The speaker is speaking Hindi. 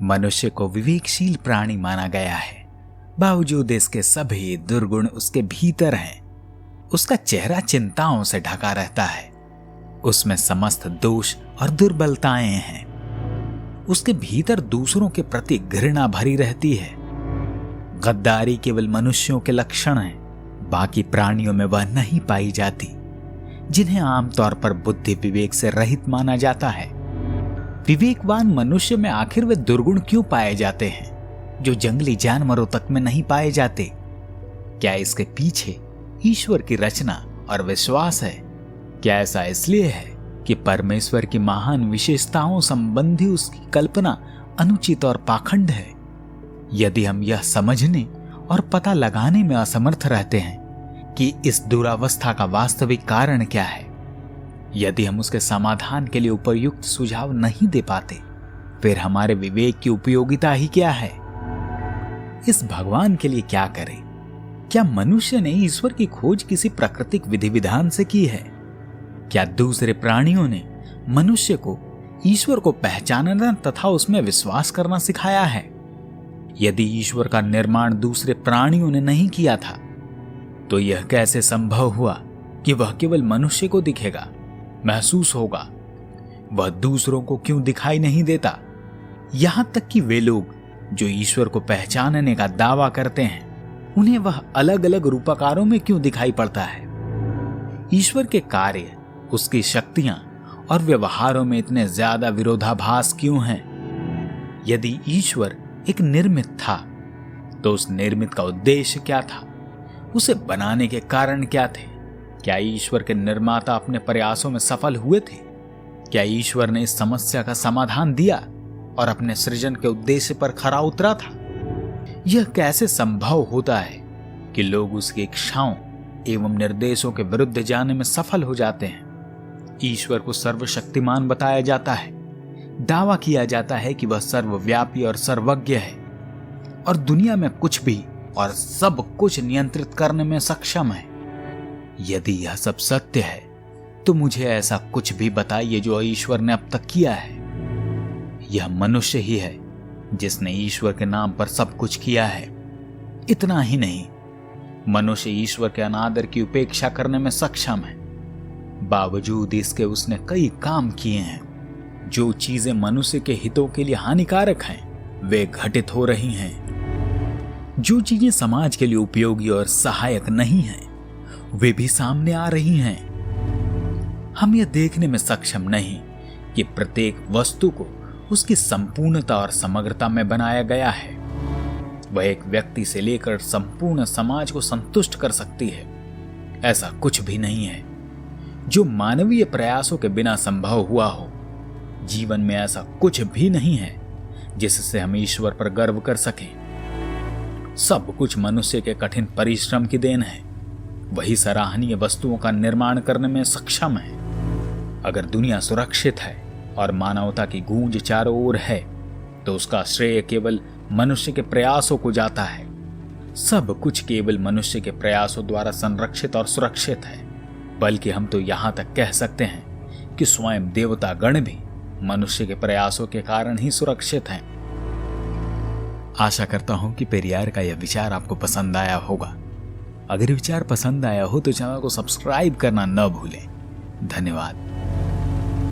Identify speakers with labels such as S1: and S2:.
S1: मनुष्य को विवेकशील प्राणी माना गया है, बावजूद इसके सभी दुर्गुण उसके भीतर हैं। उसका चेहरा चिंताओं से ढका रहता है, उसमें समस्त दोष और दुर्बलताएं हैं। उसके भीतर दूसरों के प्रति घृणा भरी रहती है। गद्दारी केवल मनुष्यों के लक्षण हैं, बाकी प्राणियों में वह नहीं पाई जाती, जिन्हें आमतौर पर बुद्धि विवेक से रहित माना जाता है। विवेकवान मनुष्य में आखिर वे दुर्गुण क्यों पाए जाते हैं जो जंगली जानवरों तक में नहीं पाए जाते? क्या इसके पीछे ईश्वर की रचना और विश्वास है? क्या ऐसा इसलिए है कि परमेश्वर की महान विशेषताओं संबंधी उसकी कल्पना अनुचित और पाखंड है? यदि हम यह समझने और पता लगाने में असमर्थ रहते हैं कि इस दुरावस्था का वास्तविक कारण क्या है, यदि हम उसके समाधान के लिए उपयुक्त सुझाव नहीं दे पाते, फिर हमारे विवेक की उपयोगिता ही क्या है? इस भगवान के लिए क्या करें? क्या मनुष्य ने ईश्वर की खोज किसी प्राकृतिक विधि विधान से की है? क्या दूसरे प्राणियों ने मनुष्य को ईश्वर को पहचानना तथा उसमें विश्वास करना सिखाया है? यदि ईश्वर का निर्माण दूसरे प्राणियों ने नहीं किया था, तो यह कैसे संभव हुआ कि वह केवल मनुष्य को दिखेगा, महसूस होगा? वह दूसरों को क्यों दिखाई नहीं देता? यहां तक कि वे लोग जो ईश्वर को पहचानने का दावा करते हैं, उन्हें वह अलग अलग रूपाकारों में क्यों दिखाई पड़ता है? ईश्वर के कार्य, उसकी शक्तियां और व्यवहारों में इतने ज्यादा विरोधाभास क्यों हैं? यदि ईश्वर एक निर्मित था, तो उस निर्मित का उद्देश्य क्या था? उसे बनाने के कारण क्या थे? क्या ईश्वर के निर्माता अपने प्रयासों में सफल हुए थे? क्या ईश्वर ने इस समस्या का समाधान दिया और अपने सृजन के उद्देश्य पर खरा उतरा था? यह कैसे संभव होता है कि लोग उसकी इच्छाओं एवं निर्देशों के विरुद्ध जाने में सफल हो जाते हैं? ईश्वर को सर्वशक्तिमान बताया जाता है, दावा किया जाता है कि वह सर्वव्यापी और सर्वज्ञ है और दुनिया में कुछ भी और सब कुछ नियंत्रित करने में सक्षम है। यदि यह सब सत्य है, तो मुझे ऐसा कुछ भी बताइए जो ईश्वर ने अब तक किया है। यह मनुष्य ही है जिसने ईश्वर के नाम पर सब कुछ किया है। इतना ही नहीं, मनुष्य ईश्वर के अनादर की उपेक्षा करने में सक्षम है। बावजूद इसके उसने कई काम किए हैं। जो चीजें मनुष्य के हितों के लिए हानिकारक हैं, वे घटित हो रही हैं। जो चीजें समाज के लिए उपयोगी और सहायक नहीं हैं, वे भी सामने आ रही हैं। हम यह देखने में सक्षम नहीं कि प्रत्येक वस्तु को उसकी संपूर्णता और समग्रता में बनाया गया है। वह एक व्यक्ति से लेकर संपूर्ण समाज को संतुष्ट कर सकती है। ऐसा कुछ भी नहीं है जो मानवीय प्रयासों के बिना संभव हुआ हो। जीवन में ऐसा कुछ भी नहीं है जिससे हम ईश्वर पर गर्व कर सकें। सब कुछ मनुष्य के कठिन परिश्रम की देन है। वही सराहनीय वस्तुओं का निर्माण करने में सक्षम है। अगर दुनिया सुरक्षित है और मानवता की गूंज चारों ओर है, तो उसका श्रेय केवल मनुष्य के प्रयासों को जाता है। सब कुछ केवल मनुष्य के प्रयासों द्वारा संरक्षित और सुरक्षित है। बल्कि हम तो यहां तक कह सकते हैं कि स्वयं देवता गण भी मनुष्य के प्रयासों के कारण ही सुरक्षित हैं। आशा करता हूं कि पेरियार का यह विचार आपको पसंद आया होगा। अगर विचार पसंद आया हो तो चैनल को सब्सक्राइब करना न भूलें। धन्यवाद।